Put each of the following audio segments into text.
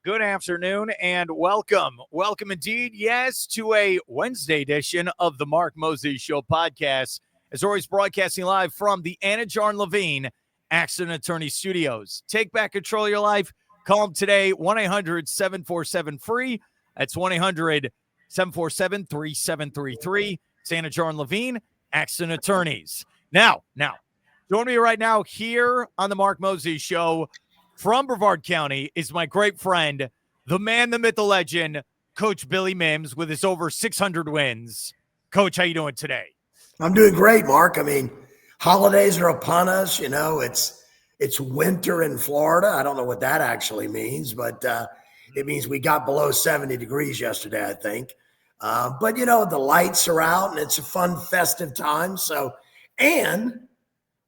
Good afternoon and welcome. Welcome indeed, yes, to a Wednesday edition of the Mark Mosey Show podcast. As always, broadcasting live from the Anidjar and Levine Accident Attorney Studios. Take back control of your life. Call them today, 1-800-747-FREE. That's 1-800-747-3733. It's Anidjar and Levine Accident Attorneys. Now, joining me right now here on the Mark Mosey Show from Brevard County is my great friend, the man, the myth, the legend, Coach Billy Mims, with his over 600 wins. Coach, how you doing today? I'm doing great, Mark. I mean, holidays are upon us. You know, it's winter in Florida. I don't know what that actually means, but it means we got below 70 degrees yesterday, I think. But, you know, the lights are out, and it's a fun, festive time. And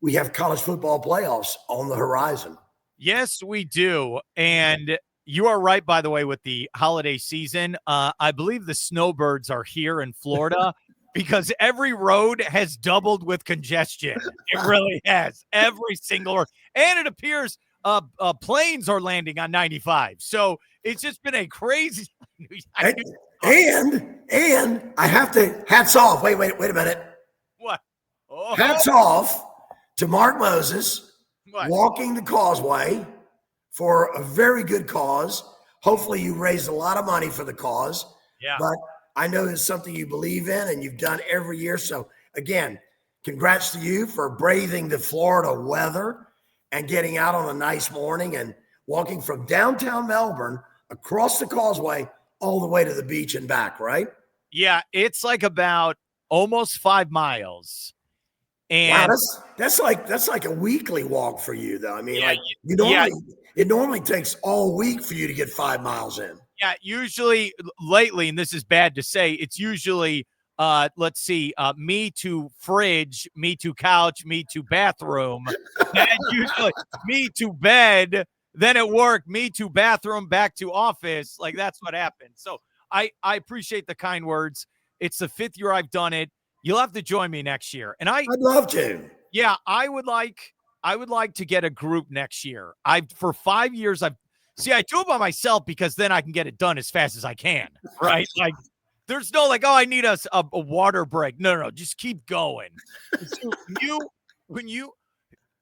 we have college football playoffs on the horizon. Yes, we do. And you are right, by the way, with the holiday season. I believe the snowbirds are here in Florida because every road has doubled with congestion. It really has. Every single road. And it appears planes are landing on 95. So it's just been a crazy. And I have to, hats off. Wait a minute. What? Oh. Hats off to Mark Moses. What? Walking the causeway for a very good cause. Hopefully you raised a lot of money for the cause. Yeah. But I know it's something you believe in and you've done every year. So again, congrats to you for braving the Florida weather and getting out on a nice morning and walking from downtown Melbourne across the causeway all the way to the beach and back, right? Yeah, it's like about almost 5 miles. And wow, that's like a weekly walk for you, though. I mean, yeah, it normally takes all week for you to get 5 miles in. Yeah, usually lately, and this is bad to say, it's usually let's see, me to fridge, me to couch, me to bathroom, and usually me to bed, then at work, me to bathroom, back to office. Like that's what happened. So I appreciate the kind words. It's the 5th year I've done it. You'll have to join me next year. And I'd love to. Yeah, I would like to get a group next year. For 5 years, I do it by myself because then I can get it done as fast as I can. Right. Like there's no like, oh, I need a water break. No, just keep going. So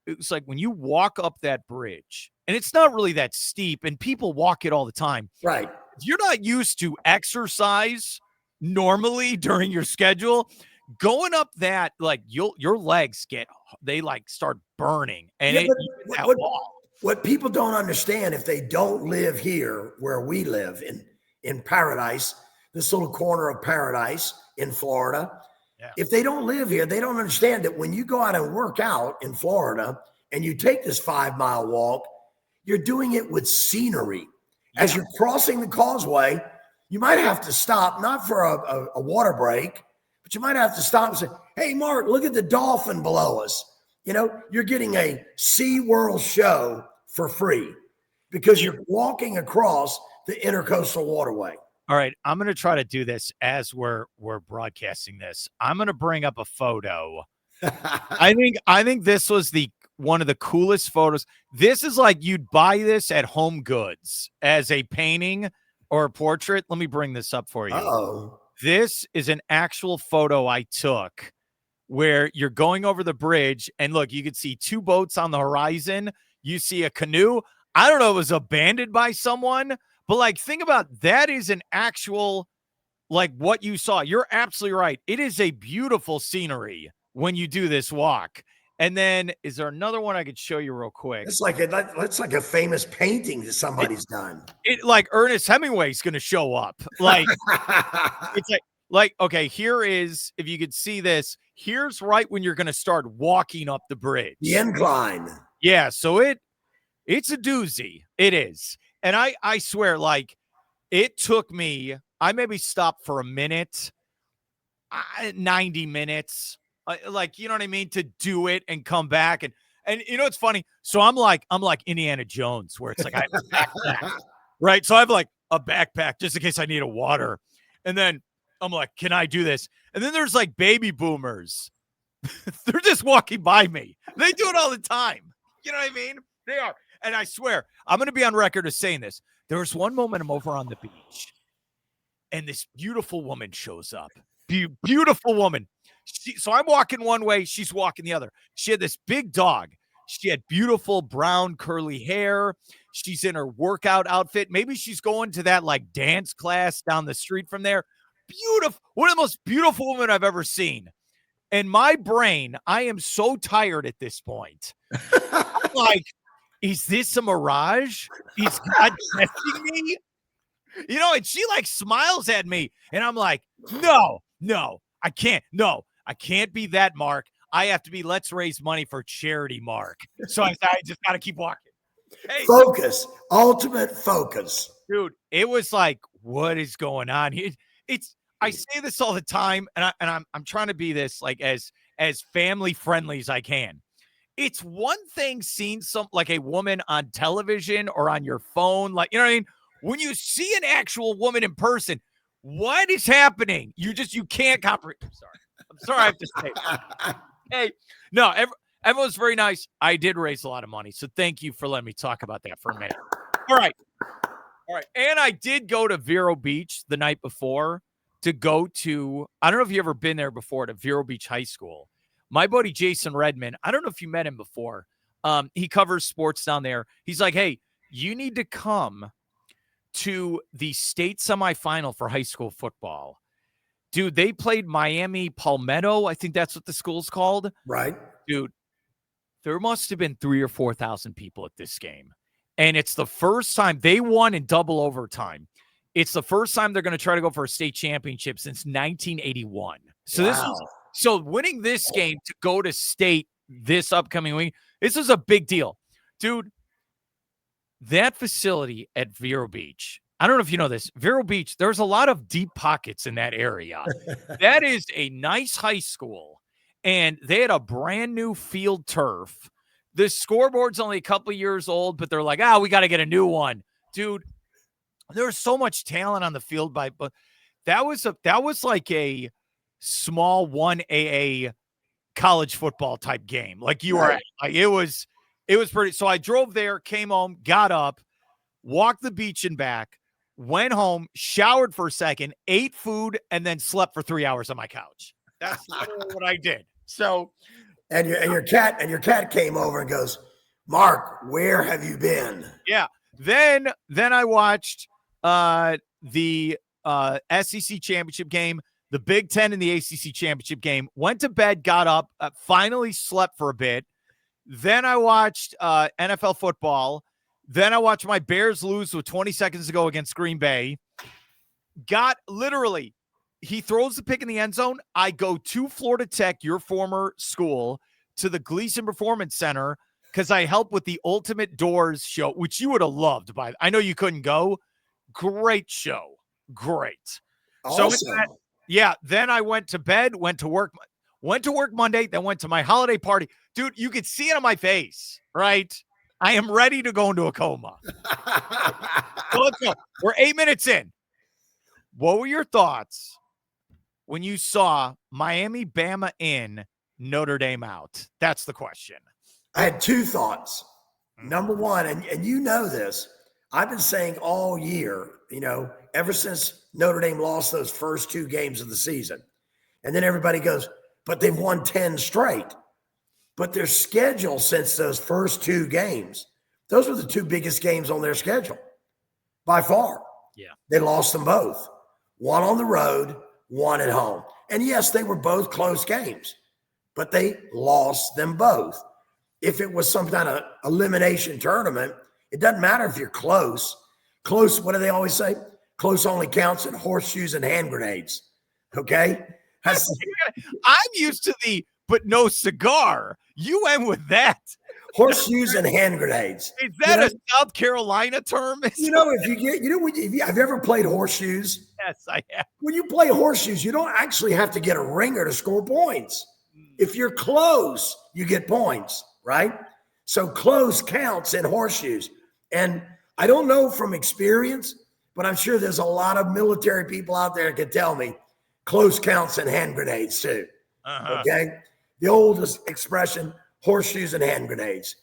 it's like when you walk up that bridge and it's not really that steep and people walk it all the time. Right. If you're not used to exercise normally during your schedule, going up that, like your legs start burning. And what people don't understand, if they don't live here where we live in paradise, this little corner of paradise in Florida, if they don't live here, they don't understand that when you go out and work out in Florida and you take this 5 mile walk, you're doing it with scenery. As you're crossing the causeway, you might have to stop, not for a water break, but you might have to stop and say, hey, Mark, look at the dolphin below us. You know, you're getting a SeaWorld show for free because you're walking across the intercoastal waterway. All right, I'm going to try to do this as we're broadcasting this. I'm going to bring up a photo. I think this was one of the coolest photos. This is like you'd buy this at Home Goods as a painting or a portrait. Let me bring this up for you. Uh-oh. This is an actual photo I took where you're going over the bridge and look, you can see 2 boats on the horizon. You see a canoe. I don't know if it was abandoned by someone, but like, think about that is an actual, like what you saw. You're absolutely right. It is a beautiful scenery when you do this walk. And then is there another one I could show you real quick? It's like a famous painting that somebody's done. It like Ernest Hemingway's going to show up. Like it's like, okay, here is, if you could see this, here's right when you're going to start walking up the bridge. The incline. Yeah. So it's a doozy. It is. And I swear, like it took me, I maybe stopped for a minute, 90 minutes. Like, you know what I mean? To do it and come back. And you know, it's funny. So I'm like Indiana Jones, where it's like, I have a backpack, right? So I have like a backpack just in case I need a water. And then I'm like, can I do this? And then there's like baby boomers. They're just walking by me. They do it all the time. You know what I mean? They are. And I swear, I'm going to be on record as saying this. There was one moment I'm over on the beach, and this beautiful woman shows up. Beautiful woman. So I'm walking one way, she's walking the other. She had this big dog. She had beautiful brown curly hair. She's in her workout outfit. Maybe she's going to that like dance class down the street from there. Beautiful. One of the most beautiful women I've ever seen. And my brain, I am so tired at this point. I'm like, is this a mirage? Is God testing me? And she like smiles at me. And I'm like, no, I can't. No, I can't be that Mark. I have to be let's raise money for charity, Mark. So I just got to keep walking. Hey, focus, ultimate focus. Dude, it was like, what is going on here? I say this all the time, and I'm trying to be this like as family friendly as I can. It's one thing seeing like a woman on television or on your phone, like, you know what I mean? When you see an actual woman in person, what is happening? You can't comprehend. I'm sorry I have to say it. Hey, no, everyone's very nice. I did raise a lot of money, so thank you for letting me talk about that for a minute. All right. And I did go to Vero Beach the night before to go to, I don't know if you've ever been there before, to Vero Beach High School. My buddy Jason Redmond, I don't know if you met him before. He covers sports down there. He's like, hey, you need to come to the state semifinal for high school football. Dude, they played Miami Palmetto. I think that's what the school's called. Right. Dude, there must have been 3,000 or 4,000 people at this game. And it's the first time they won in double overtime. It's the first time they're going to try to go for a state championship since 1981. So So winning this game to go to state this upcoming week, this is a big deal. Dude, that facility at Vero Beach, I don't know if you know this, Vero Beach, there's a lot of deep pockets in that area. That is a nice high school, and they had a brand new field turf. The scoreboard's only a couple years old, but they're like, we got to get a new one. Dude, there's so much talent on the field, but that was like a small 1AA college football type game. Like you were, like it was pretty. So I drove there, came home, got up, walked the beach and back, went home, showered for a second, ate food, and then slept for 3 hours on my couch. That's what I did. So, and your cat came over and goes, Mark, where have you been? Yeah. Then I watched the SEC championship game, the Big Ten and the ACC championship game, went to bed, got up, finally slept for a bit. Then I watched NFL football. Then I watched my Bears lose with 20 seconds to go against Green Bay. He throws the pick in the end zone. I go to Florida Tech, your former school, to the Gleason Performance Center because I helped with the Ultimate Doors show, which you would have loved. I know you couldn't go. Great show. Great. Awesome. So then I went to bed, went to work Monday, then went to my holiday party. Dude, you could see it on my face, right? I am ready to go into a coma. So let's go. We're 8 minutes in. What were your thoughts when you saw Miami, Bama in, Notre Dame out? That's the question. I had two thoughts. Number one, and you know this, I've been saying all year, ever since Notre Dame lost those first two games of the season. And then everybody goes, but they've won 10 straight. But their schedule since those first two games, those were the two biggest games on their schedule by far. Yeah. They lost them both. One on the road, one at home. And yes, they were both close games, but they lost them both. If it was some kind of elimination tournament, it doesn't matter if you're close. Close, what do they always say? Close only counts in horseshoes and hand grenades. Okay? I'm used to but no cigar. You went with that. Horseshoes and hand grenades. Is that a South Carolina term? Have you ever played horseshoes? Yes, I have. When you play horseshoes, you don't actually have to get a ringer to score points. If you're close, you get points, right? So close counts in horseshoes. And I don't know from experience, but I'm sure there's a lot of military people out there that can tell me close counts in hand grenades too. Okay? The oldest expression, horseshoes and hand grenades.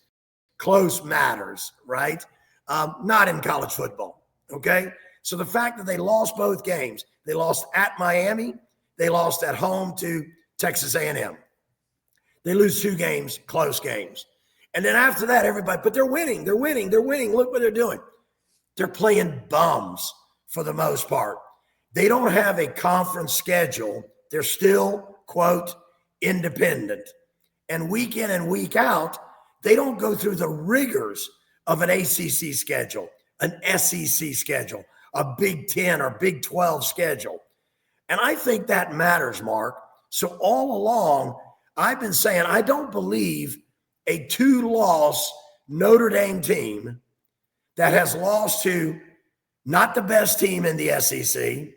Close matters, right? Not in college football. Okay. So the fact that they lost both games, they lost at Miami, they lost at home to Texas A&M. They lose 2 games, close games. And then after that, everybody, but they're winning. They're winning. They're winning. Look what they're doing. They're playing bums for the most part. They don't have a conference schedule. They're still, quote, independent. And week in and week out, they don't go through the rigors of an ACC schedule, an SEC schedule, a Big 10 or Big 12 schedule. And I think that matters, Mark. So all along, I've been saying I don't believe a 2-loss Notre Dame team that has lost to not the best team in the SEC,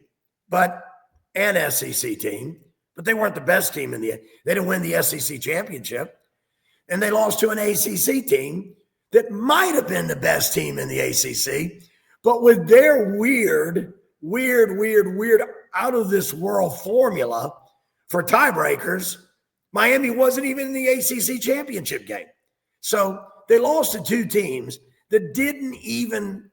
but an SEC team, but they weren't the best team they didn't win the SEC championship. And they lost to an ACC team that might have been the best team in the ACC, but with their weird, out of this world formula for tiebreakers, Miami wasn't even in the ACC championship game. So they lost to 2 teams that didn't even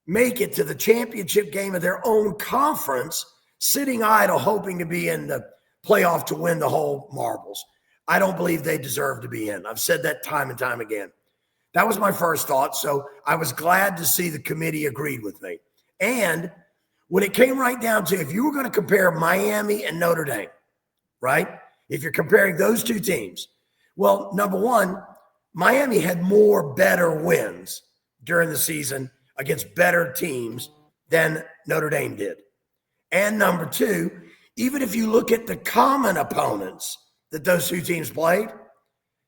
make it to the championship game of their own conference, sitting idle, hoping to be in the playoff to win the whole marbles. I don't believe they deserve to be in. I've said that time and time again. That was my first thought. So I was glad to see the committee agreed with me. And when it came right down to, if you were going to compare Miami and Notre Dame, right? If you're comparing those 2 teams, well, number one, Miami had more better wins during the season against better teams than Notre Dame did. And number 2, even if you look at the common opponents that those 2 teams played,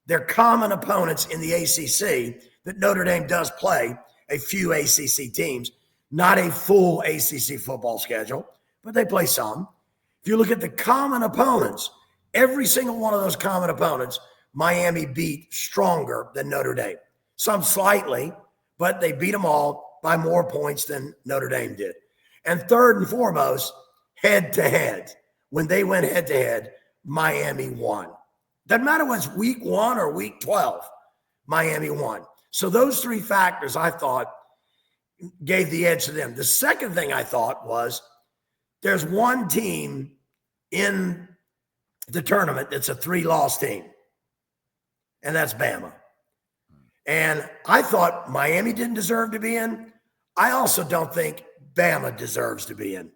they're common opponents in the ACC that Notre Dame does play a few ACC teams, not a full ACC football schedule, but they play some. If you look at the common opponents, every single one of those common opponents, Miami beat stronger than Notre Dame. Some slightly, but they beat them all by more points than Notre Dame did. And third and foremost, head-to-head. When they went head-to-head, Miami won. Doesn't matter whether it's week 1 or week 12, Miami won. So those 3 factors, I thought, gave the edge to them. The second thing I thought was there's one team in the tournament that's a 3-loss team, and that's Bama. And I thought Miami didn't deserve to be in. I also don't think Bama deserves to be in.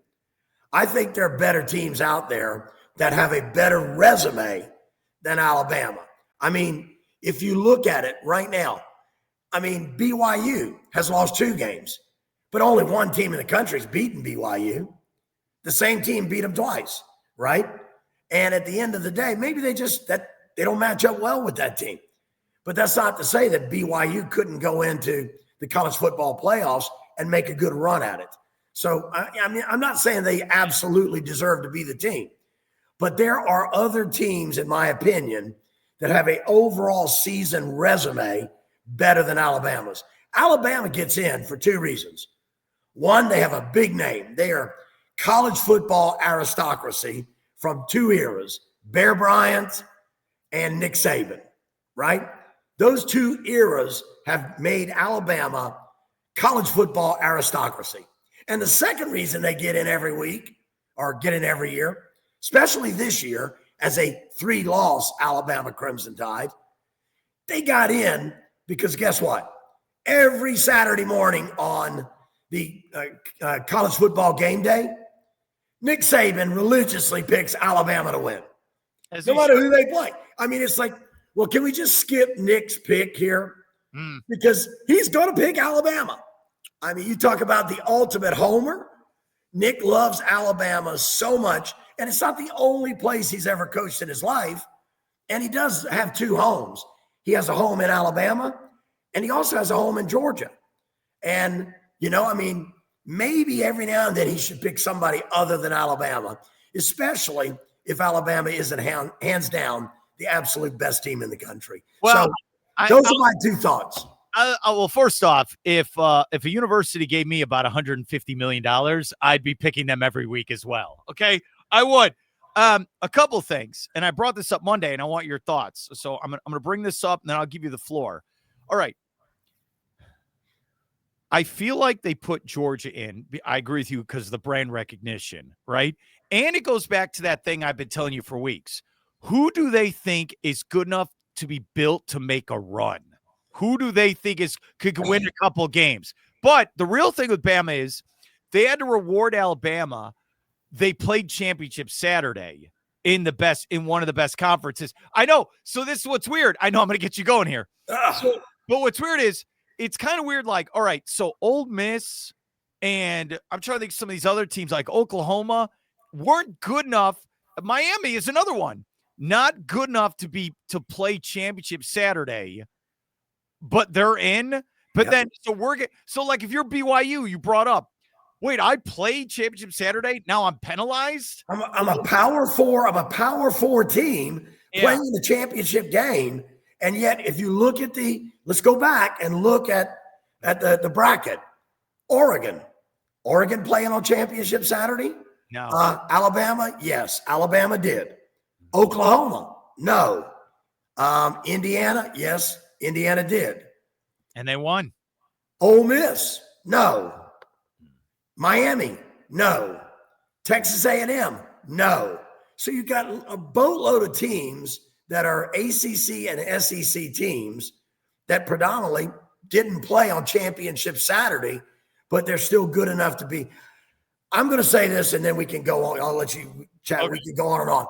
I think there are better teams out there that have a better resume than Alabama. I mean, if you look at it right now, I mean, BYU has lost 2 games, but only one team in the country has beaten BYU. The same team beat them twice, right? And at the end of the day, maybe they don't match up well with that team. But that's not to say that BYU couldn't go into the college football playoffs and make a good run at it. So I mean, I'm not saying they absolutely deserve to be the team, but there are other teams, in my opinion, that have an overall season resume better than Alabama's. Alabama gets in for 2 reasons. One, they have a big name. They are college football aristocracy from 2 eras, Bear Bryant and Nick Saban, right? Those 2 eras have made Alabama college football aristocracy. And the second reason they get in every week or get in every year, especially this year as a 3-loss Alabama Crimson Tide, they got in because guess what? Every Saturday morning on the college football game day, Nick Saban religiously picks Alabama to win, no matter who they play. I mean, it's like, well, can we just skip Nick's pick here? Because he's going to pick Alabama. I mean, you talk about the ultimate homer. Nick loves Alabama so much, and it's not the only place he's ever coached in his life. And he does have 2 homes. He has a home in Alabama, and he also has a home in Georgia. And, you know, I mean, maybe every now and then he should pick somebody other than Alabama, especially if Alabama isn't hands down the absolute best team in the country. Well, so those are my 2 thoughts. Well, first off, if a university gave me about $150 million, I'd be picking them every week as well. Okay, I would. A couple things, and I brought this up Monday, and I want your thoughts. So I'm gonna bring this up, and then I'll give you the floor. All right. I feel like they put Georgia in. I agree with you because of the brand recognition, right? And it goes back to that thing I've been telling you for weeks. Who do they think is good enough to be built to make a run? Who do they think could win a couple games? But the real thing with Bama is they had to reward Alabama. They played championship Saturday in one of the best conferences. I know. So this is what's weird. I know I'm going to get you going here. But what's weird is it's kind of weird. Like, all right, so Ole Miss and I'm trying to think some of these other teams like Oklahoma weren't good enough. Miami is another one, not good enough to play championship Saturday, but they're in. But then, so like if you're BYU, you brought up, wait, I played championship Saturday. Now I'm penalized. I'm a Power Four. I'm a Power Four team playing in the championship game. And yet, if you look at let's go back and look at the bracket. Oregon playing on championship Saturday? No. Alabama? Yes, Alabama did. Oklahoma? No. Indiana? Yes, Indiana did. And they won. Ole Miss? No. Miami? No. Texas A&M? No. So you've got a boatload of teams that are ACC and SEC teams that predominantly didn't play on championship Saturday, but they're still good enough to be. I'm going to say this, and then we can go on. I'll let you chat. Okay. We can go on and on.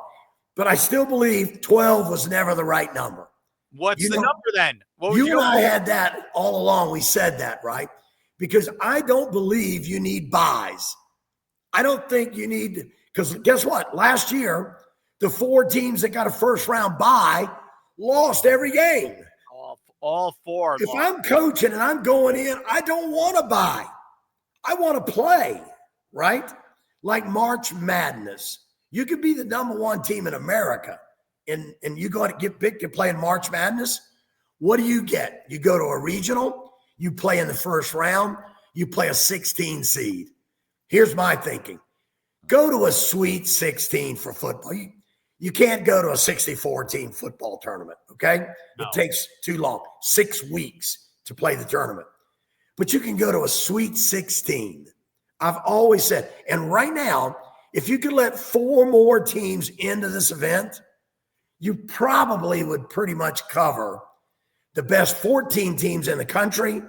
But I still believe 12 was never the right number. What's the number then? You and I had that all along. We said that, right? Because I don't believe you need buys. I don't think you need – because guess what? Last year, the 4 teams that got a first-round bye lost every game. All 4. If I'm coaching and I'm going in, I don't want to buy. I want to play, right? Like March Madness. You could be the number 1 team in America, and you go to get picked to play in March Madness. What do you get? You go to a regional. You play in the first round. You play a 16 seed. Here's my thinking. Go to a Sweet 16 for football. You can't go to a 64-team football tournament, okay? No. It takes too long, 6 weeks to play the tournament. But you can go to a Sweet 16. I've always said, and right now, if you could let 4 more teams into this event, you probably would pretty much cover the best 14 teams in the country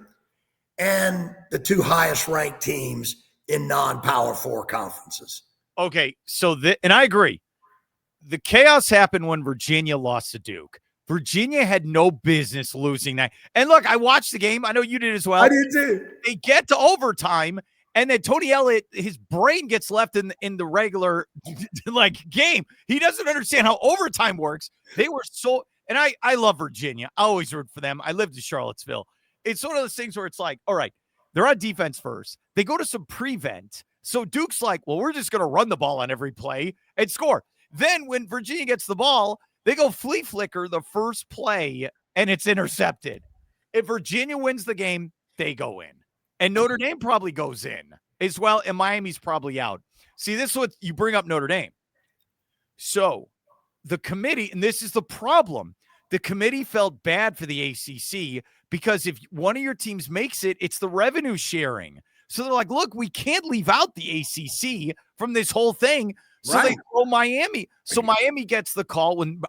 and the 2 highest ranked teams in non-Power 4 conferences. Okay, so and I agree. The chaos happened when Virginia lost to Duke. Virginia had no business losing that. And look, I watched the game. I know you did as well. I did too. They get to overtime, and then Tony Elliott, his brain gets left in the regular game. He doesn't understand how overtime works. They were so – and I love Virginia. I always root for them. I lived in Charlottesville. It's one of those things where it's like, all right, they're on defense first. They go to some prevent. So Duke's like, well, we're just going to run the ball on every play and score. Then when Virginia gets the ball, they go flea flicker the first play, and it's intercepted. If Virginia wins the game, they go in. And Notre Dame probably goes in as well, and Miami's probably out. See, this is what you bring up Notre Dame. So the committee, and this is the problem, the committee felt bad for the ACC because if one of your teams makes it, it's the revenue sharing. So they're like, look, we can't leave out the ACC from this whole thing. So They throw Miami. So Miami gets the call when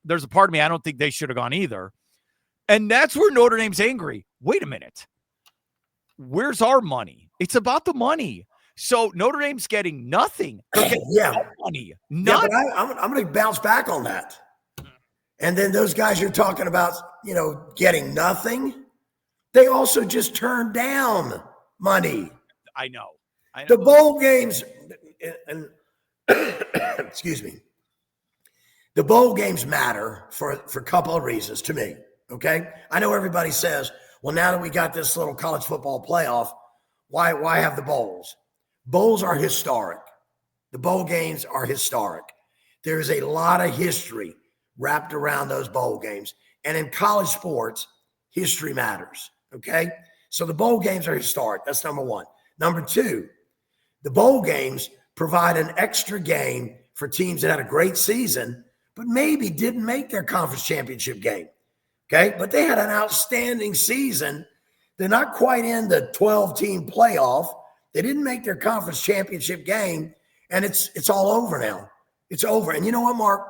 there's a part of me, I don't think they should have gone either. And that's where Notre Dame's angry. Wait a minute. Where's our money? It's about the money. So Notre Dame's getting nothing. No money. Nothing. Yeah, but I'm going to bounce back on that. And then those guys you're talking about, getting nothing, they also just turned down money. I know. The bowl games, and excuse me, the bowl games matter for a couple of reasons to me, okay? I know everybody says, well, now that we got this little college football playoff, why have the bowls? Bowls are historic. The bowl games are historic. There's a lot of history wrapped around those bowl games. And in college sports, history matters, okay? So the bowl games are historic. That's number 1. Number 2, the bowl games provide an extra game for teams that had a great season, but maybe didn't make their conference championship game, okay? But they had an outstanding season They're not quite in the 12-team playoff. They didn't make their conference championship game, and it's all over now. It's over. And you know what, Mark?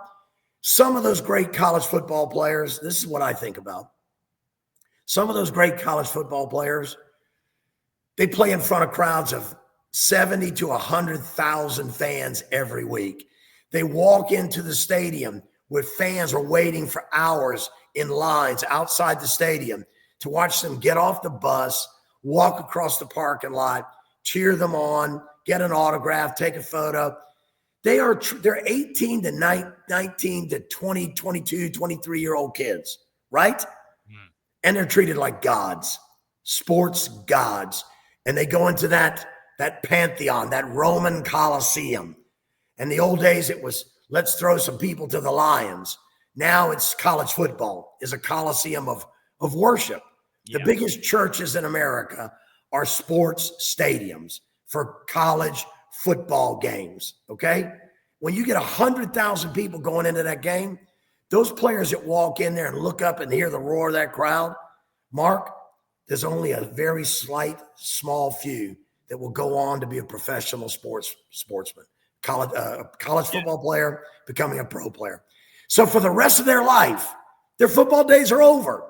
Some of those great college football players, this is what I think about. Some of those great college football players, they play in front of crowds of 70 to 100,000 fans every week. They walk into the stadium where fans are waiting for hours in lines outside the stadium to watch them get off the bus, walk across the parking lot, cheer them on, get an autograph, take a photo. They're 18 to 19 to 20, 22, 23-year-old kids, right? Mm. And they're treated like gods, sports gods. And they go into that pantheon, that Roman Colosseum. In the old days, it was, let's throw some people to the lions. Now it's college football is a coliseum of worship. Yeah. The biggest churches in America are sports stadiums for college football games, okay? When you get 100,000 people going into that game, those players that walk in there and look up and hear the roar of that crowd, Mark, there's only a very small few that will go on to be a professional sportsman, college football player, becoming a pro player. So for the rest of their life, their football days are over.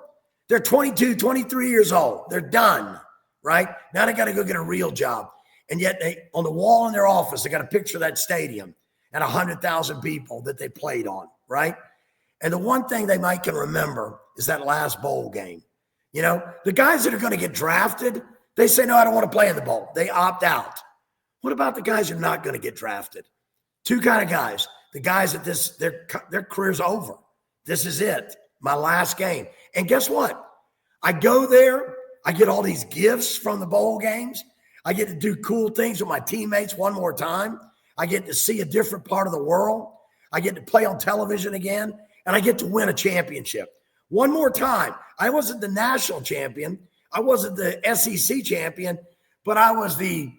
They're 22, 23 years old. They're done, right? Now they got to go get a real job. And yet on the wall in their office, they got a picture of that stadium and 100,000 people that they played on, right? And the one thing they might can remember is that last bowl game. You know, the guys that are going to get drafted, they say, no, I don't want to play in the bowl. They opt out. What about the guys who are not going to get drafted? Two kind of guys. The guys that their career's over. This is it. My last game. And guess what? I go there. I get all these gifts from the bowl games. I get to do cool things with my teammates one more time. I get to see a different part of the world. I get to play on television again. And I get to win a championship. One more time. I wasn't the national champion. I wasn't the SEC champion. But I was the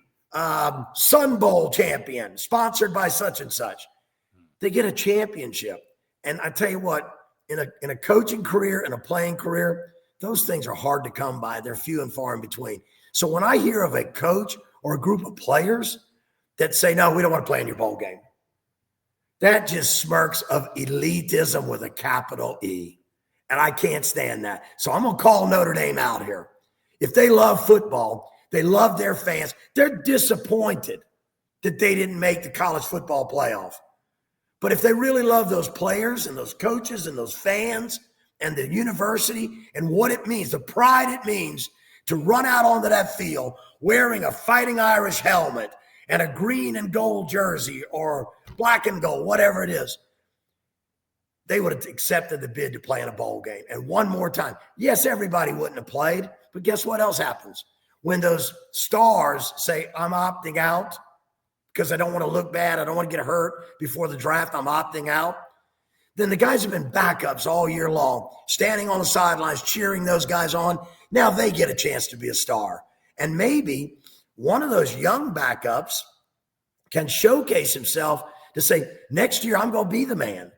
Sun Bowl champion, sponsored by such and such. They get a championship. And I tell you what, in a coaching career and a playing career, those things are hard to come by. They're few and far in between. So when I hear of a coach or a group of players that say, no, we don't want to play in your bowl game, that just smirks of elitism with a capital E. And I can't stand that. So I'm going to call Notre Dame out here. If they love football, they love their fans, they're disappointed that they didn't make the college football playoff. But if they really love those players and those coaches and those fans and the university and what it means, the pride it means to run out onto that field wearing a Fighting Irish helmet and a green and gold jersey or black and gold, whatever it is, they would have accepted the bid to play in a bowl game. And one more time, yes, everybody wouldn't have played, but guess what else happens? When those stars say, I'm opting out because I don't want to look bad, I don't want to get hurt before the draft, I'm opting out, then the guys have been backups all year long, standing on the sidelines, cheering those guys on. Now they get a chance to be a star. And maybe one of those young backups can showcase himself to say, next year I'm going to be the man.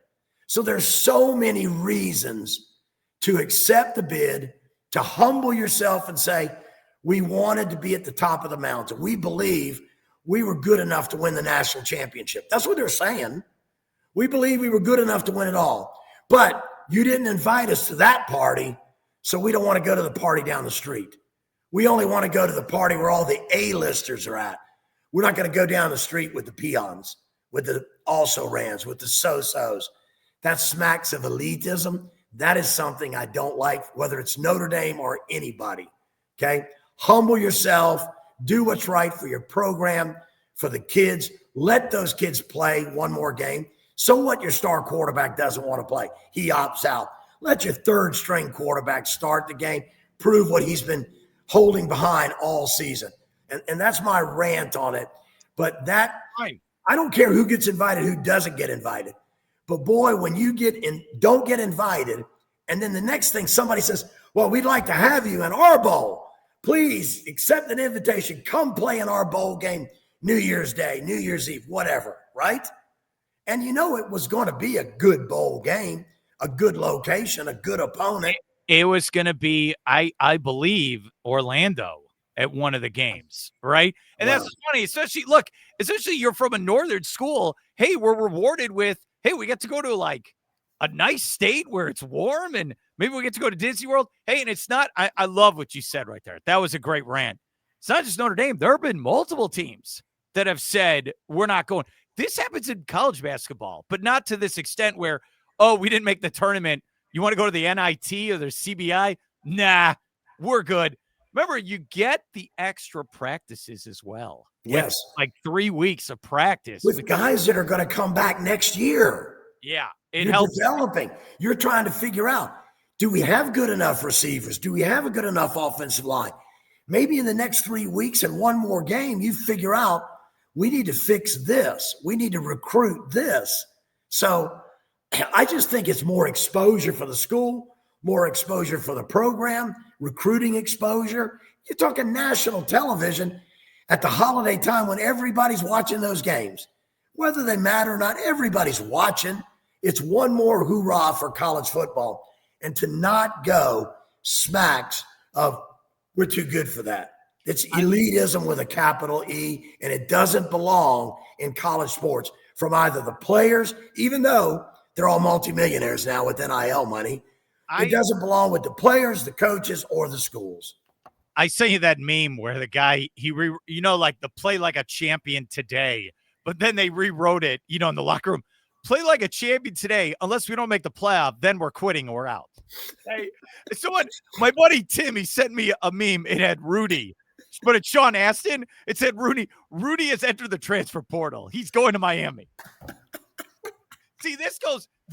So there's so many reasons to accept the bid, to humble yourself and say, we wanted to be at the top of the mountain. We believe we were good enough to win the national championship. That's what they're saying. We believe we were good enough to win it all. But you didn't invite us to that party, so we don't want to go to the party down the street. We only want to go to the party where all the A-listers are at. We're not going to go down the street with the peons, with the also-rans, with the so-sos. That smacks of elitism. That is something I don't like, whether it's Notre Dame or anybody, okay? Humble yourself. Do what's right for your program, for the kids. Let those kids play one more game. So what your star quarterback doesn't want to play? He opts out. Let your third-string quarterback start the game, prove what he's been holding behind all season. And that's my rant on it. But that, I don't care who gets invited, who doesn't get invited. But boy, when you don't get invited, and then the next thing somebody says, well, we'd like to have you in our bowl. Please accept an invitation. Come play in our bowl game New Year's Day, New Year's Eve, whatever, right? And you know it was going to be a good bowl game, a good location, a good opponent. It was going to be, I believe, Orlando at one of the games, right? And Wow. that's funny, especially you're from a northern school. Hey, we're rewarded with, hey, we get to go to like a nice state where it's warm and maybe we get to go to Disney World. Hey, and it's not, I love what you said right there. That was a great rant. It's not just Notre Dame. There have been multiple teams that have said, we're not going. This happens in college basketball, but not to this extent where, oh, we didn't make the tournament. You want to go to the NIT or the CBI? Nah, we're good. Remember, you get the extra practices as well. Yes. Like 3 weeks of practice. With guys that are going to come back next year. Yeah, You're helps. Developing. You're trying to figure out, do we have good enough receivers? Do we have a good enough offensive line? Maybe in the next 3 weeks and one more game, you figure out we need to fix this. We need to recruit this. So I just think it's more exposure for the school, more exposure for the program, recruiting exposure. You're talking national television at the holiday time when everybody's watching those games. Whether they matter or not, everybody's watching. It's one more hoorah for college football. And to not go smacks of, we're too good for that. It's elitism with a capital E, and it doesn't belong in college sports from either the players, even though they're all multimillionaires now with NIL money. It doesn't belong with the players, the coaches, or the schools. I sent you that meme where the guy, like the play like a champion today, but then they rewrote it, in the locker room. Play like a champion today. Unless we don't make the playoff, then we're quitting or we're out. Hey, my buddy Tim, he sent me a meme. It had Rudy, but it's Sean Astin. It said Rudy has entered the transfer portal. He's going to Miami. See, this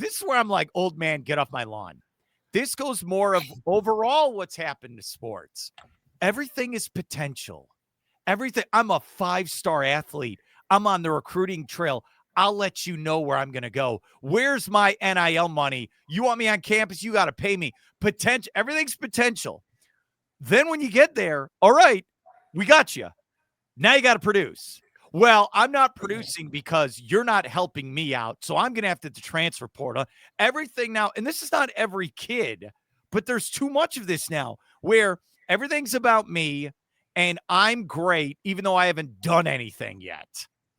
is where I'm like, old man, get off my lawn. This goes more of overall what's happened to sports. Everything is potential. Everything. I'm a 5-star athlete. I'm on the recruiting trail. I'll let you know where I'm going to go. Where's my NIL money? You want me on campus? You got to pay me. Potential. Everything's potential. Then when you get there, all right, we got you. Now you got to produce. Well, I'm not producing because you're not helping me out. So I'm going to have to transfer portal. Everything now, and this is not every kid, but there's too much of this now where everything's about me and I'm great, even though I haven't done anything yet.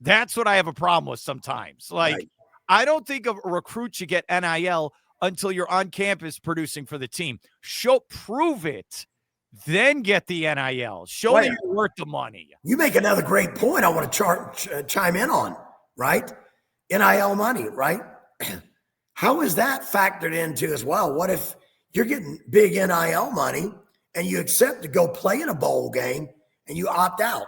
That's what I have a problem with sometimes. Like, I don't think a recruit should get NIL until you're on campus producing for the team. Prove it, then get the NIL. Show that you're worth the money. You make another great point I want to chime in on, right? NIL money, right? How is that factored into as well? What if you're getting big NIL money and you accept to go play in a bowl game and you opt out?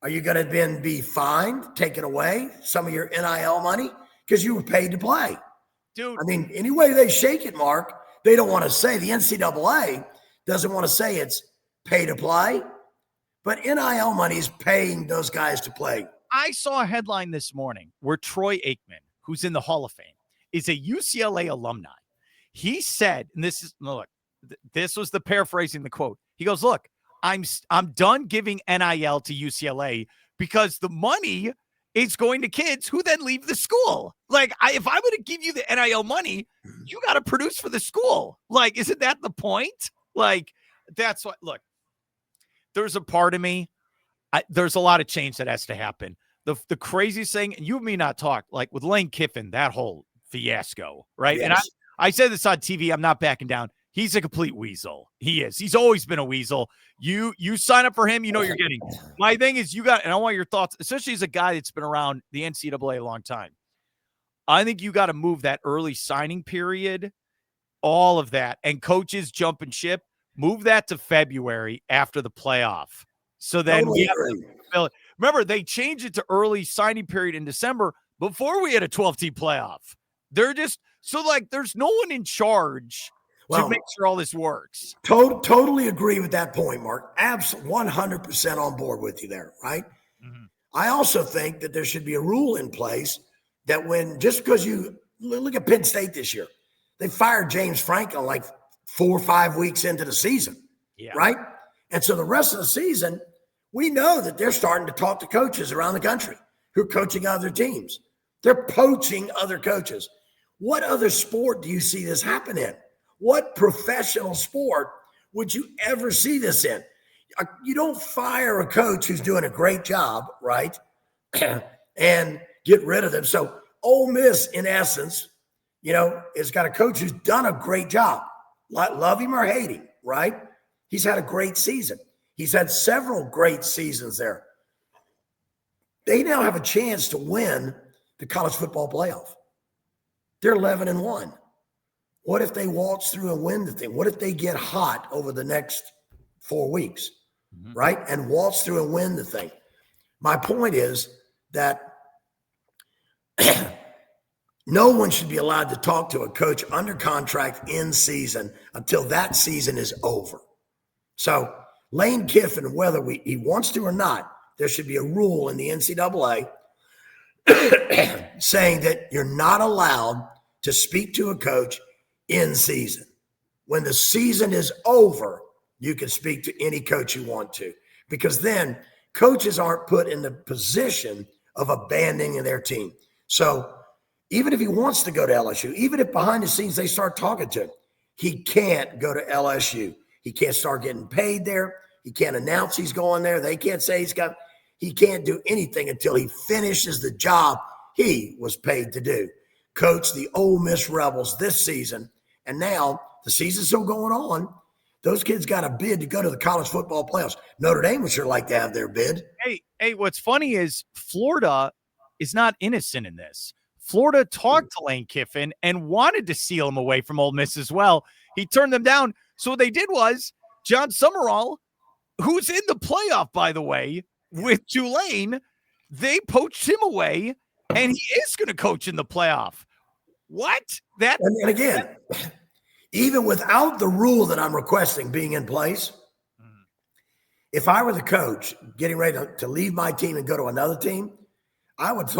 Are you going to then be fined, taken away some of your NIL money because you were paid to play? Dude. I mean, any way they shake it, Mark, they don't want to say, the NCAA doesn't want to say it's pay to play, but NIL money is paying those guys to play. I saw a headline this morning where Troy Aikman, who's in the Hall of Fame, is a UCLA alumni. He said, and this was the paraphrasing the quote. He goes, look, I'm done giving NIL to UCLA because the money is going to kids who then leave the school. Like, if I'm going to give you the NIL money, you got to produce for the school. Like, isn't that the point? Like, that's what, look, there's a part of me, there's a lot of change that has to happen. The craziest thing, and you and me not talk, like with Lane Kiffin, that whole fiasco, right? Yes. And I said this on TV, I'm not backing down. He's a complete weasel. He is. He's always been a weasel. You sign up for him, you know what you're getting. My thing is and I want your thoughts, especially as a guy that's been around the NCAA a long time. I think you got to move that early signing period, all of that, and coaches jumping ship, move that to February after the playoff. So then remember, they changed it to early signing period in December before we had a 12-team playoff. There's no one in charge to make sure all this works. Totally agree with that point, Mark. Absolutely 100% on board with you there, right? Mm-hmm. I also think that there should be a rule in place that just because you look at Penn State this year, they fired James Franklin like 4 or 5 weeks into the season, right? And so the rest of the season, we know that they're starting to talk to coaches around the country who are coaching other teams. They're poaching other coaches. What other sport do you see this happen in? What professional sport would you ever see this in? You don't fire a coach who's doing a great job, right? And get rid of them. So Ole Miss, in essence, has got a coach who's done a great job. Love him or hate him, right? He's had a great season. He's had several great seasons there. They now have a chance to win the college football playoff. They're 11-1. What if they waltz through and win the thing? What if they get hot over the next 4 weeks, right? And waltz through and win the thing. My point is that no one should be allowed to talk to a coach under contract in season until that season is over. So Lane Kiffin, whether he wants to or not, there should be a rule in the NCAA saying that you're not allowed to speak to a coach in season. When the season is over, you can speak to any coach you want to, because then coaches aren't put in the position of abandoning their team. So even if he wants to go to LSU, even if behind the scenes they start talking to him, he can't go to LSU. He can't start getting paid there. He can't announce he's going there. They can't say he can't do anything until he finishes the job he was paid to do. Coach the Ole Miss Rebels this season. And now the season's still going on. Those kids got a bid to go to the college football playoffs. Notre Dame would sure like to have their bid. Hey, what's funny is Florida is not innocent in this. Florida talked to Lane Kiffin and wanted to seal him away from Ole Miss as well. He turned them down. So what they did was John Summerall, who's in the playoff, by the way, with Tulane, they poached him away, and he is going to coach in the playoff. What? And again, even without the rule that I'm requesting being in place, if I were the coach getting ready to leave my team and go to another team, I would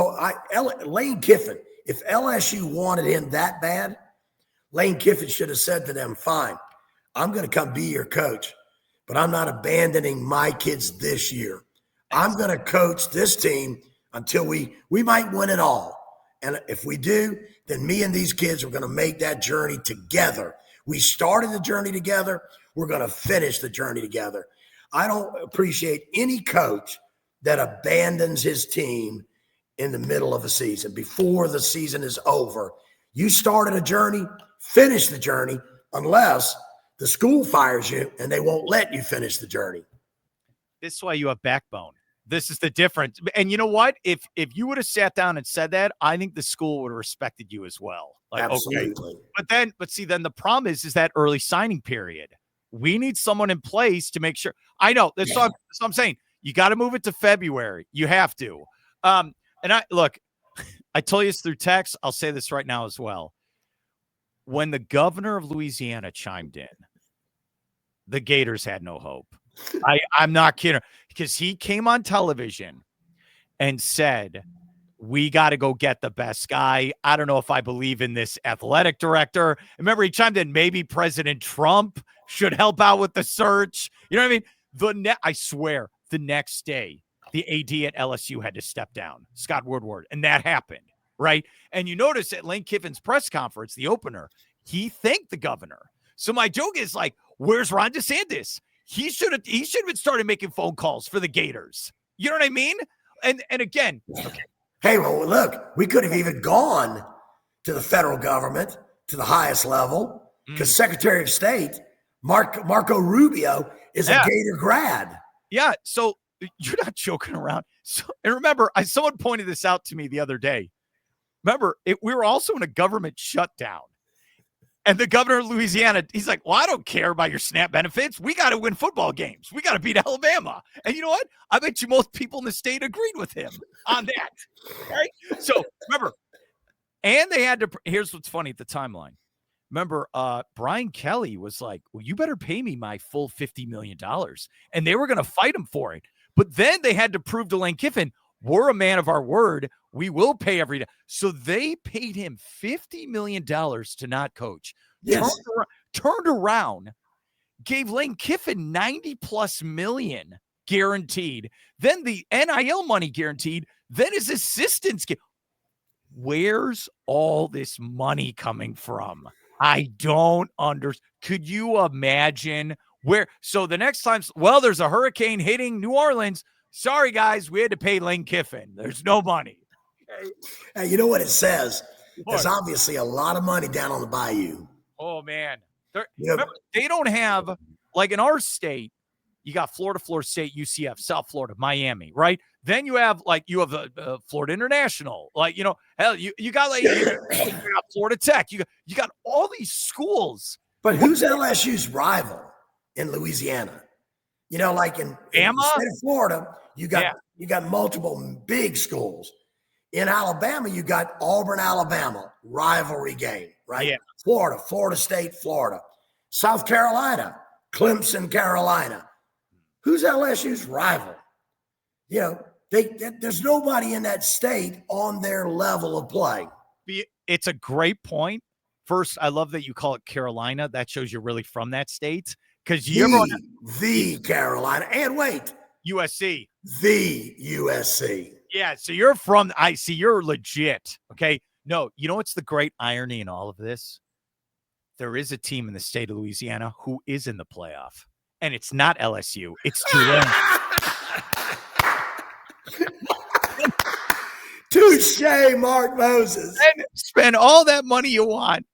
Lane Kiffin, if LSU wanted him that bad, Lane Kiffin should have said to them, fine, I'm going to come be your coach, but I'm not abandoning my kids this year. I'm going to coach this team until we might win it all. And if we do, then me and these kids are going to make that journey together. We started the journey together. We're going to finish the journey together. I don't appreciate any coach that abandons his team in the middle of a season, before the season is over. You started a journey, finish the journey, unless the school fires you and they won't let you finish the journey. This is why you have backbone. This is the difference. And you know what? If you would have sat down and said that, I think the school would have respected you as well. Like, absolutely. Okay. But see, then the problem is that early signing period. We need someone in place to make sure. I know. That's what I'm saying. You got to move it to February. You have to. And I told you this through text. I'll say this right now as well. When the governor of Louisiana chimed in, the Gators had no hope. I'm not kidding, because he came on television and said, we got to go get the best guy. I don't know if I believe in this athletic director. Remember, he chimed in, maybe President Trump should help out with the search. You know what I mean? I swear, the next day, the AD at LSU had to step down, Scott Woodward, and that happened, right? And you notice at Lane Kiffin's press conference, the opener, he thanked the governor. So my joke is like, where's Ron DeSantis? He should have started making phone calls for the Gators. You know what I mean? And again, okay. Hey, well, look, we could have even gone to the federal government, to the highest level, because Secretary of State Marco Rubio is a Gator grad. Yeah, so you're not joking around. So, and remember, someone pointed this out to me the other day. Remember, we were also in a government shutdown. And the governor of Louisiana, he's like, well, I don't care about your SNAP benefits. We got to win football games. We got to beat Alabama. And you know what? I bet you most people in the state agreed with him on that. Right? So remember, and they had to, here's what's funny at the timeline. Remember, Brian Kelly was like, well, you better pay me my full $50 million. And they were going to fight him for it. But then they had to prove to Lane Kiffin, we're a man of our word. We will pay every day. So they paid him $50 million to not coach. Yes. Turned around, gave Lane Kiffin $90+ million guaranteed. Then the NIL money guaranteed. Then his assistants. Where's all this money coming from? I don't understand. Could you imagine where? So the next time, well, there's a hurricane hitting New Orleans. Sorry, guys, we had to pay Lane Kiffin. There's no money. Hey, you know what it says? There's What? obviously a lot of money down on the bayou. Oh, man. You know, Remember, they don't have, like in our state, you got Florida State, UCF, South Florida, Miami, right? Then you have Florida International, hell, you got Florida Tech, you got all these schools. but who's LSU's rival in Louisiana? Like in the state of Florida, you got multiple big schools. In Alabama, you got Auburn, Alabama, rivalry game, right? Yeah. Florida State, Florida. South Carolina, Clemson, Carolina. Who's LSU's rival? There's nobody in that state on their level of play. It's a great point. First, I love that you call it Carolina. That shows you're really from that state. Because the Carolina. And wait. USC. The USC. Yeah, so you're from, I see you're legit. Okay. No, you know what's the great irony in all of this? There is a team in the state of Louisiana who is in the playoff. And it's not LSU. It's Tulane. Touche, Mark Moses. And spend all that money you want.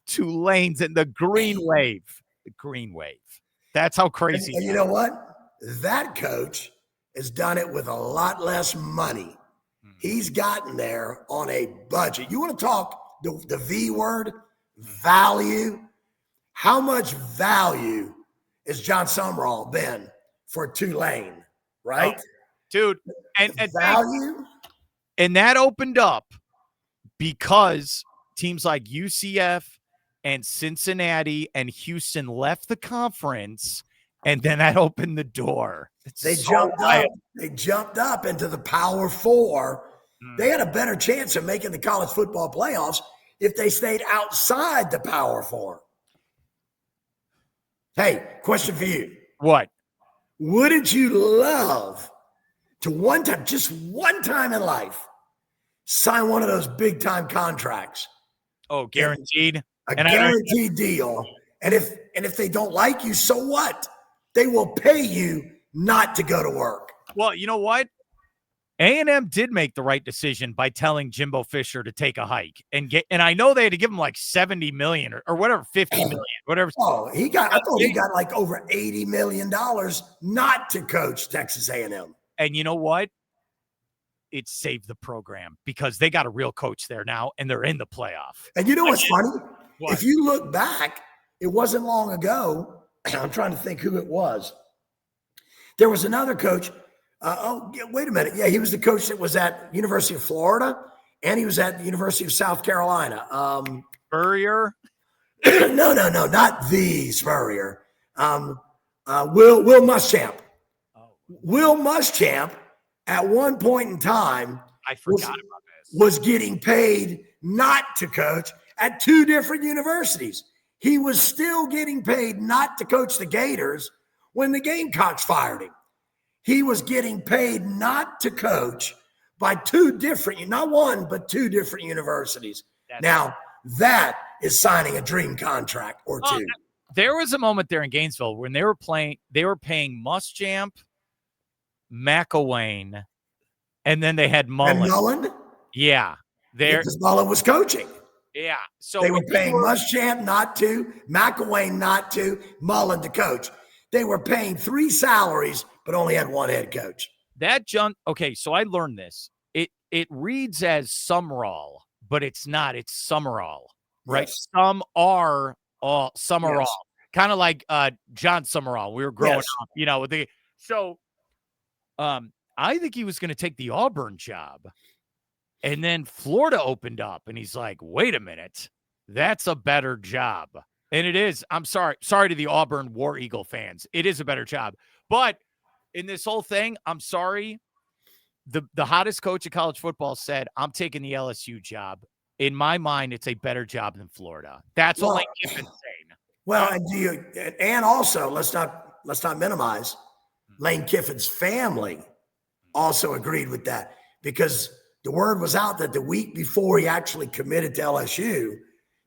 Tulane's in the green wave. The green wave. That's how crazy. And you know what? That coach has done it with a lot less money. He's gotten there on a budget. You want to talk the V word, value? How much value has John Summerall been for Tulane, right? Oh, dude, and value? And that opened up because teams like UCF and Cincinnati and Houston left the conference, and then that opened the door. They jumped up into the Power Four. They had a better chance of making the college football playoffs if they stayed outside the Power Four. Hey, question for you. What? Wouldn't you love to just one time in life, sign one of those big time contracts? Oh, guaranteed. A guaranteed deal. And if they don't like you, so what? They will pay you not to go to work. Well, you know what? A&M did make the right decision by telling Jimbo Fisher to take a hike and I know they had to give him like 70 million or whatever, 50 million, whatever. Oh, I thought he got like over $80 million not to coach Texas A&M. And you know what? It saved the program because they got a real coach there now and they're in the playoff. And you know what's funny? What? If you look back, it wasn't long ago. I'm trying to think who it was. There was another coach. Wait a minute. Yeah, he was the coach that was at University of Florida, and he was at the University of South Carolina. Spurrier? No, not the Spurrier. Will Muschamp. Oh. Will Muschamp, at one point in time, I forgot about this. Was getting paid not to coach at two different universities. He was still getting paid not to coach the Gators when the Gamecocks fired him. He was getting paid not to coach by not one, but two different universities. Now, that is signing a dream contract or two. There was a moment there in Gainesville when they were paying Muschamp, McElwain, and then they had Mullen. And Mullen? Yeah. Because Mullen was coaching. Yeah. So they were paying Muschamp not to, McElwain not to, Mullen to coach. They were paying three salaries, but only had one head coach. Okay, so I learned this. It reads as Summerall, but it's not. It's Summerall, right? Yes. Some are all Summerall, yes. Kind of like John Summerall. We were growing up, I think he was going to take the Auburn job, and then Florida opened up, and he's like, "Wait a minute, that's a better job." And it is. I'm sorry to the Auburn War Eagle fans. It is a better job. But in this whole thing, I'm sorry. The hottest coach of college football said, "I'm taking the LSU job." In my mind, it's a better job than Florida. That's what Lane Kiffin's saying. Well, and also let's not minimize Lane Kiffin's family also agreed with that, because the word was out that the week before he actually committed to LSU,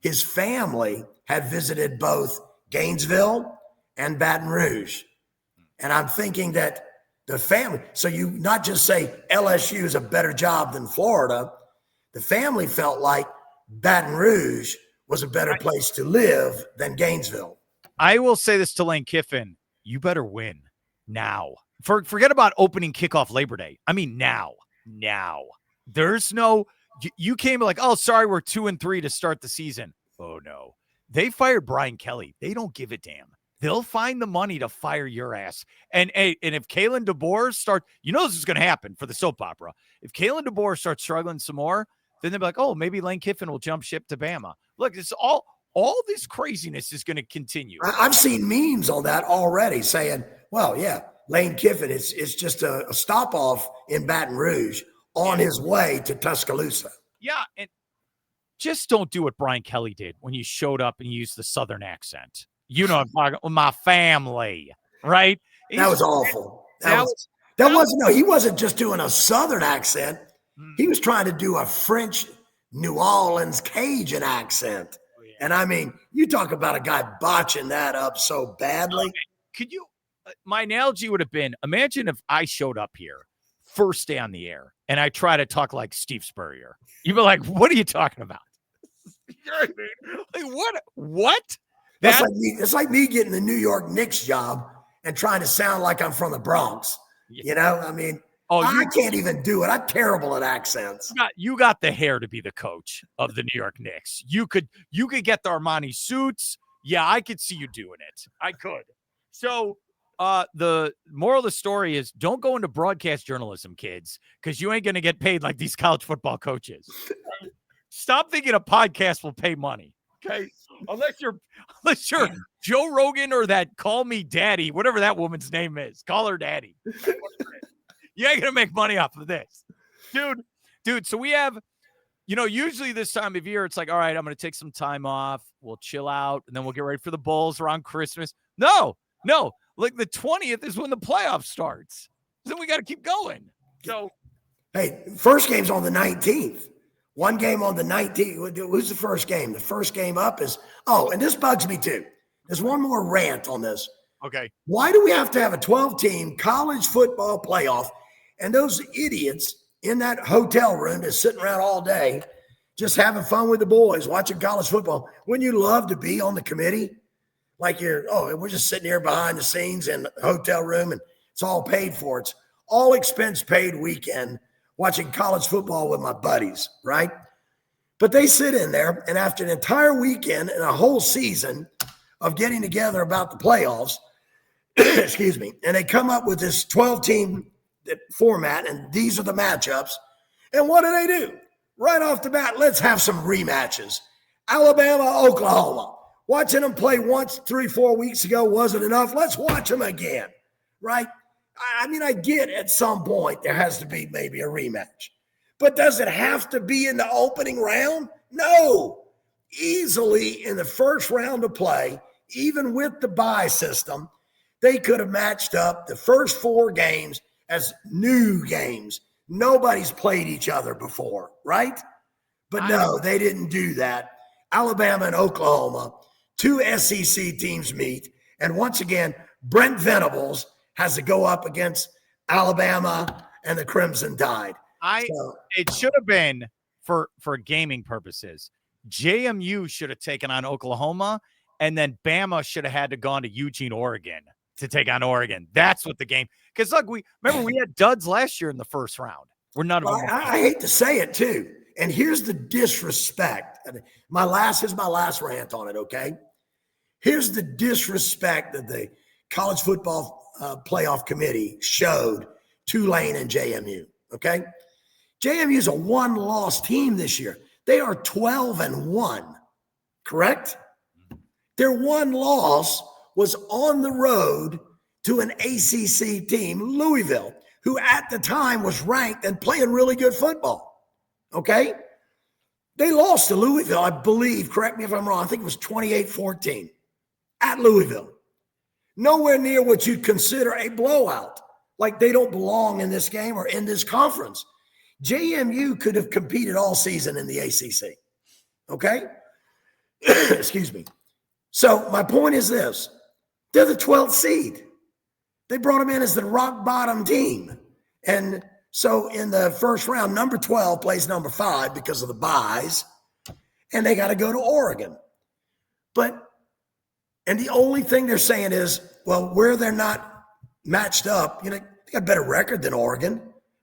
his family had visited both Gainesville and Baton Rouge. And I'm thinking that the family, so you not just say LSU is a better job than Florida, the family felt like Baton Rouge was a better place to live than Gainesville. I will say this to Lane Kiffin. You better win now. Forget about opening kickoff Labor Day. I mean, now. There's no, you came like, oh, sorry, we're 2-3 to start the season. Oh, no. They fired Brian Kelly. They don't give a damn. They'll find the money to fire your ass. And if Kalen DeBoer starts, this is going to happen for the soap opera. If Kalen DeBoer starts struggling some more, then they'll be like, oh, maybe Lane Kiffin will jump ship to Bama. Look, it's all this craziness is going to continue. I've seen memes on that already saying, well, yeah, Lane Kiffin, it's just a stop off in Baton Rouge on his way to Tuscaloosa. Yeah, and just don't do what Brian Kelly did when you showed up and you used the Southern accent. I'm talking with my family, right? That was awful. He wasn't just doing a Southern accent. He was trying to do a French New Orleans Cajun accent. Oh, yeah. And I mean, you talk about a guy botching that up so badly. Could you, my analogy would have been, imagine if I showed up here first day on the air and I try to talk like Steve Spurrier. You'd be like, what are you talking about? You know what I mean? Like, what? It's like me getting the New York Knicks job and trying to sound like I'm from the Bronx. Yeah. I mean, I can't even do it. I'm terrible at accents. You got the hair to be the coach of the New York Knicks. You could get the Armani suits. Yeah, I could see you doing it. I could. So the moral of the story is don't go into broadcast journalism, kids, because you ain't going to get paid like these college football coaches. Stop thinking a podcast will pay money. Okay. Unless you're Joe Rogan or that Call Me Daddy, whatever that woman's name is, call her daddy. You ain't gonna make money off of this, dude. So we have, usually this time of year, it's like, all right, I'm gonna take some time off. We'll chill out, and then we'll get ready for the Bulls around Christmas. No. Like the 20th is when the playoff starts. So we got to keep going. So, hey, first game's on the 19th. One game on the 19th. Who's the first game? The first game up is, and this bugs me too. There's one more rant on this. Okay. Why do we have to have a 12-team college football playoff and those idiots in that hotel room just sitting around all day just having fun with the boys, watching college football? Wouldn't you love to be on the committee? Like we're just sitting here behind the scenes in the hotel room and it's all paid for. It's all expense paid weekend watching college football with my buddies, right? But they sit in there, and after an entire weekend and a whole season of getting together about the playoffs, excuse me, and they come up with this 12-team format, and these are the matchups. And what do? Right off the bat, let's have some rematches. Alabama, Oklahoma. Watching them play once 3-4 weeks ago wasn't enough. Let's watch them again, right? I mean, I get at some point there has to be maybe a rematch. But does it have to be in the opening round? No. Easily in the first round of play, even with the bye system, they could have matched up the first 4 games as new games. Nobody's played each other before, right? But no, they didn't do that. Alabama and Oklahoma, 2 SEC teams meet. And once again, Brent Venables has to go up against Alabama and the Crimson Tide. It should have been for gaming purposes. JMU should have taken on Oklahoma, and then Bama should have had to gone to Eugene, Oregon to take on Oregon. That's what the game. Because look, we had duds last year in the first round. We're none of them. I hate to say it too, and here's the disrespect. Here's my last rant on it. Okay, here's the disrespect that the college football playoff committee showed Tulane and JMU. Okay, JMU is a 1-loss team this year. They are 12-1, correct? Their 1 loss was on the road to an ACC team, Louisville, who at the time was ranked and playing really good football. Okay? They lost to Louisville, I believe, correct me if I'm wrong, I think it was 28-14 at Louisville. Nowhere near what you'd consider a blowout. Like they don't belong in this game or in this conference. JMU could have competed all season in the ACC. Okay? Excuse me. So my point is this. They're the 12th seed. They brought them in as the rock bottom team. And so in the first round, number 12 plays number 5 because of the byes, and they got to go to Oregon. And the only thing they're saying is, well, where they're not matched up, they got a better record than Oregon,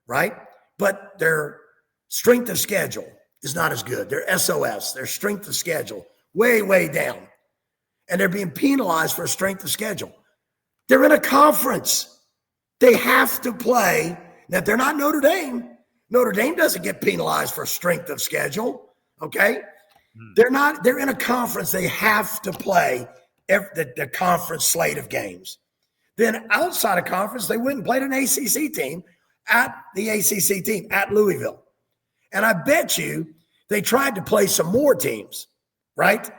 right? But their strength of schedule is not as good. Their SOS, their strength of schedule, way, way down. And they're being penalized for strength of schedule. They're in a conference. They have to play. Now, they're not Notre Dame. Notre Dame doesn't get penalized for strength of schedule, okay? They're in a conference. They have to play the conference slate of games. Then outside of conference, they went and played an ACC team at Louisville. And I bet you they tried to play some more teams, right?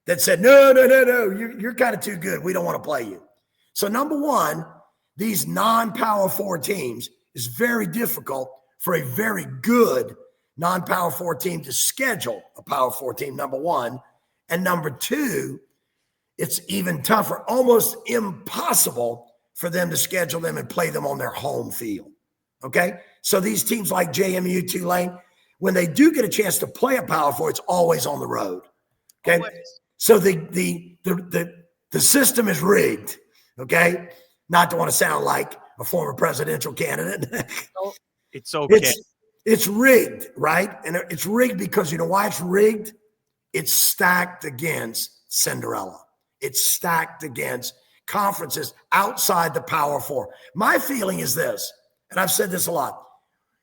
That said, no, you're kind of too good. We don't want to play you. So number one, these non-Power 4 teams is very difficult for a very good non-Power 4 team to schedule a Power 4 team, number one. And number two, it's even tougher, almost impossible for them to schedule them and play them on their home field, okay? So these teams like JMU, Tulane, when they do get a chance to play a Power 4, it's always on the road, okay? Always. So the system is rigged, okay? Not to want to sound like a former presidential candidate. It's okay. It's rigged, right? And it's rigged because you know why it's rigged? It's stacked against Cinderella. It's stacked against conferences outside the Power 4. My feeling is this, and I've said this a lot.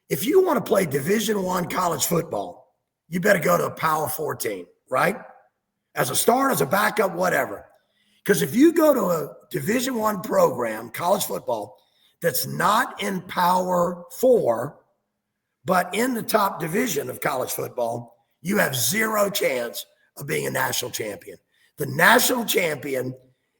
If you want to play Division I college football, you better go to a Power 4 team, right? As a start, as a backup, whatever. Because if you go to a Division I program, college football, that's not in Power 4, but in the top division of college football, you have zero chance of being a national champion. The national champion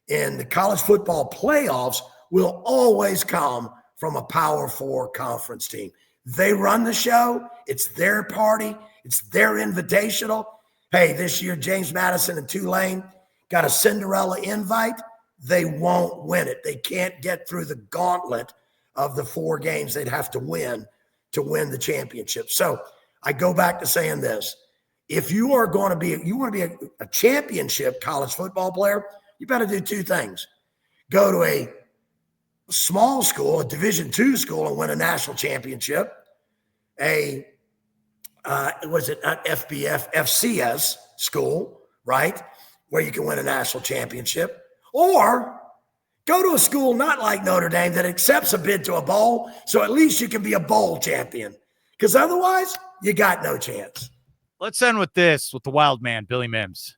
in the college football playoffs will always come from a Power 4 conference team. They run the show. It's their party. It's their invitational. Hey, this year, James Madison and Tulane got a Cinderella invite. They won't win it. They can't get through the gauntlet of the 4 games they'd have to win the championship. So I go back to saying this. If you want to be a championship college football player, you better do 2 things. Go to a small school, a Division II school, and win a national championship. FCS school, right? Where you can win a national championship. Or go to a school not like Notre Dame that accepts a bid to a bowl, so at least you can be a bowl champion. Because otherwise, you got no chance. Let's end with this, with the wild man, Billy Mims.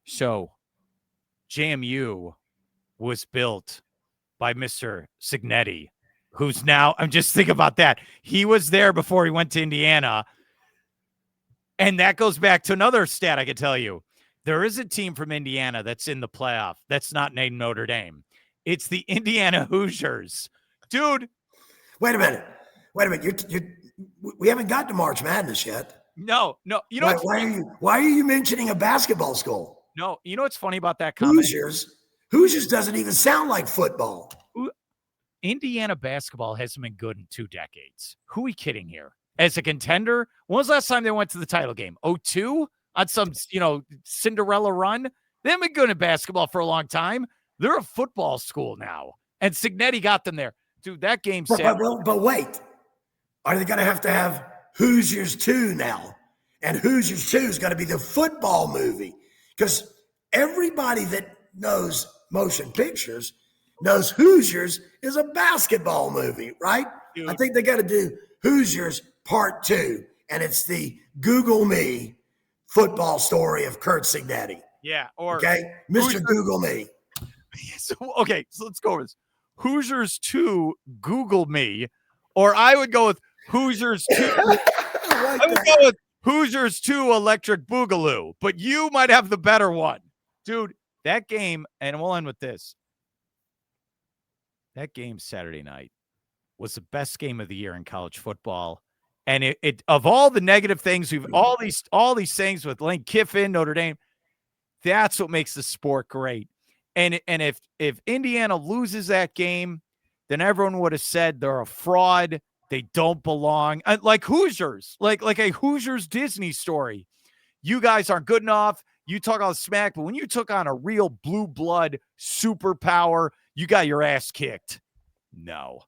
So JMU was built by Mr. Signetti, who's now, I'm just thinking about that. He was there before he went to Indiana. And that goes back to another stat I could tell you. There is a team from Indiana that's in the playoff that's not named Notre Dame. It's the Indiana Hoosiers. Dude. Wait a minute. We haven't got to March Madness yet. No. You know why are you mentioning a basketball school? No, you know what's funny about that comment? Hoosiers doesn't even sound like football. Indiana basketball hasn't been good in 2 decades. Who are we kidding here? As a contender, when was the last time they went to the title game? 2002? On some, Cinderella run? They haven't been good at basketball for a long time. They're a football school now. And Signetti got them there. Dude, that game set. But wait. Are they going to have Hoosiers 2 now? And Hoosiers 2 is going to be the football movie. Because everybody that knows motion pictures knows Hoosiers is a basketball movie, right? Dude. I think they got to do Hoosiers Part 2. And it's the Google Me football story of Kurt Signetti. Yeah. Or okay, Mr. Google Me. So let's go with this. Hoosiers 2 Google Me, or I would go with Hoosiers 2. I would go with Hoosiers 2 Electric Boogaloo, but you might have the better one. Dude, that game, and we'll end with this. That game Saturday night was the best game of the year in college football. And it of all the negative things, all these things with Lane Kiffin, Notre Dame, that's what makes the sport great. And if Indiana loses that game, then everyone would have said they're a fraud. They don't belong. Like Hoosiers, like a Hoosiers Disney story. You guys aren't good enough. You talk all the smack, but when you took on a real blue blood superpower, you got your ass kicked. No.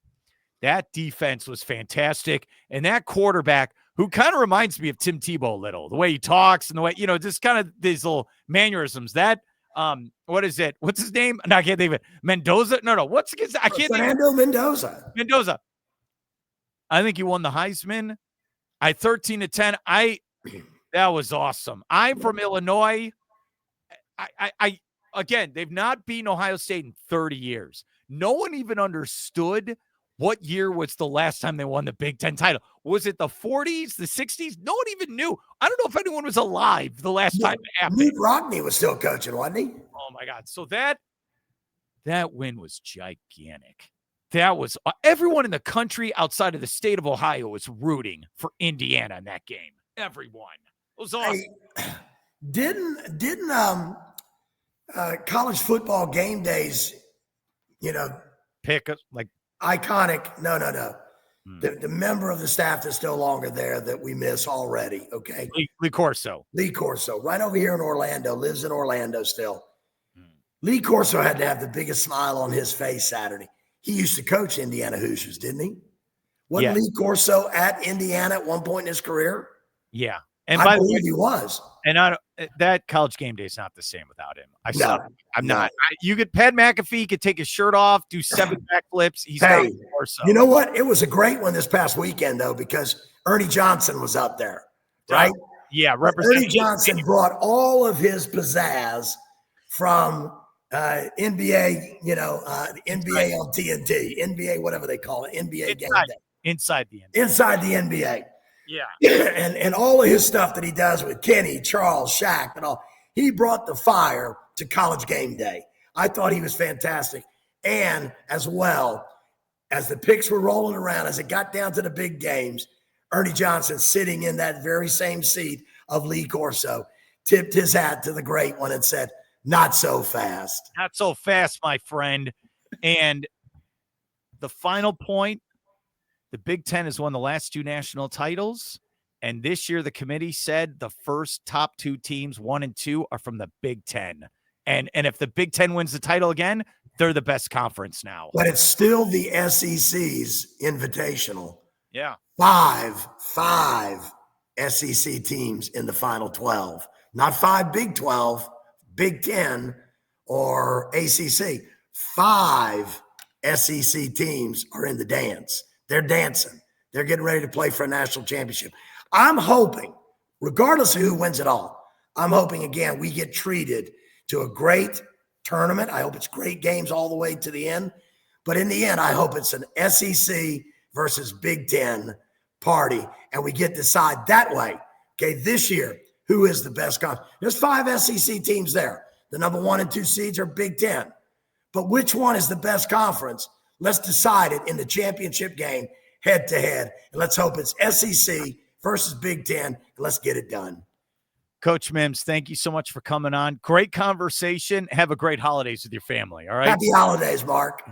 That defense was fantastic. And that quarterback, who kind of reminds me of Tim Tebow a little, the way he talks and the way, just kind of these little mannerisms. That, what is it? What's his name? No, I can't think of it. Mendoza? No. What's against? I can't think of it. Mendoza. I think he won the Heisman. 13-10. That was awesome. I'm from Illinois. I again, they've not beaten Ohio State in 30 years. No one even understood what year was the last time they won the Big Ten title. Was it the 40s, the 60s? No one even knew. I don't know if anyone was alive the last time it happened. Luke Rockne was still coaching, wasn't he? Oh, my God. So that win was gigantic. That was everyone in the country outside of the state of Ohio was rooting for Indiana in that game. Everyone. It was awesome. Hey, didn't college football game days, pick us like iconic? No. The member of the staff that's no longer there that we miss already. Okay, Lee Corso. Lee Corso, right over here in Orlando, lives in Orlando still. Lee Corso had to have the biggest smile on his face Saturday. He used to coach Indiana Hoosiers, didn't he? Wasn't Lee Corso at Indiana at one point in his career? Yeah. And I believe he was. And that college game day is not the same without him. I'm not. You could Pat McAfee could take his shirt off, do 7 backflips. He's not Corso. You know what? It was a great one this past weekend though, because Ernie Johnson was up there, right? Yeah, Ernie Johnson brought all of his pizzazz from NBA, NBA on TNT, NBA, whatever they call it, NBA game day. Inside the NBA. Yeah. And all of his stuff that he does with Kenny, Charles, Shaq, and all, he brought the fire to college game day. I thought he was fantastic. And as well, as the picks were rolling around, as it got down to the big games, Ernie Johnson, sitting in that very same seat of Lee Corso, tipped his hat to the great one and said, "Not so fast." Not so fast, my friend. And the final point, the Big Ten has won the last 2 national titles. And this year, the committee said the first top 2 teams, 1 and 2, are from the Big Ten. And if the Big Ten wins the title again, they're the best conference now. But it's still the SEC's invitational. Yeah. Five SEC teams in the final 12. Not 5 Big 12, Big 10, or ACC. 5 SEC teams are in the dance. They're dancing. They're getting ready to play for a national championship. I'm hoping, regardless of who wins it all, I'm hoping, again, we get treated to a great tournament. I hope it's great games all the way to the end. But in the end, I hope it's an SEC versus Big Ten party, and we get to decide that way. Okay, this year, who is the best conference? There's 5 SEC teams there. The number 1 and 2 seeds are Big Ten. But which one is the best conference? Let's decide it in the championship game, head to head. And let's hope it's SEC versus Big Ten. And let's get it done. Coach Mims, thank you so much for coming on. Great conversation. Have a great holidays with your family. All right. Happy holidays, Mark.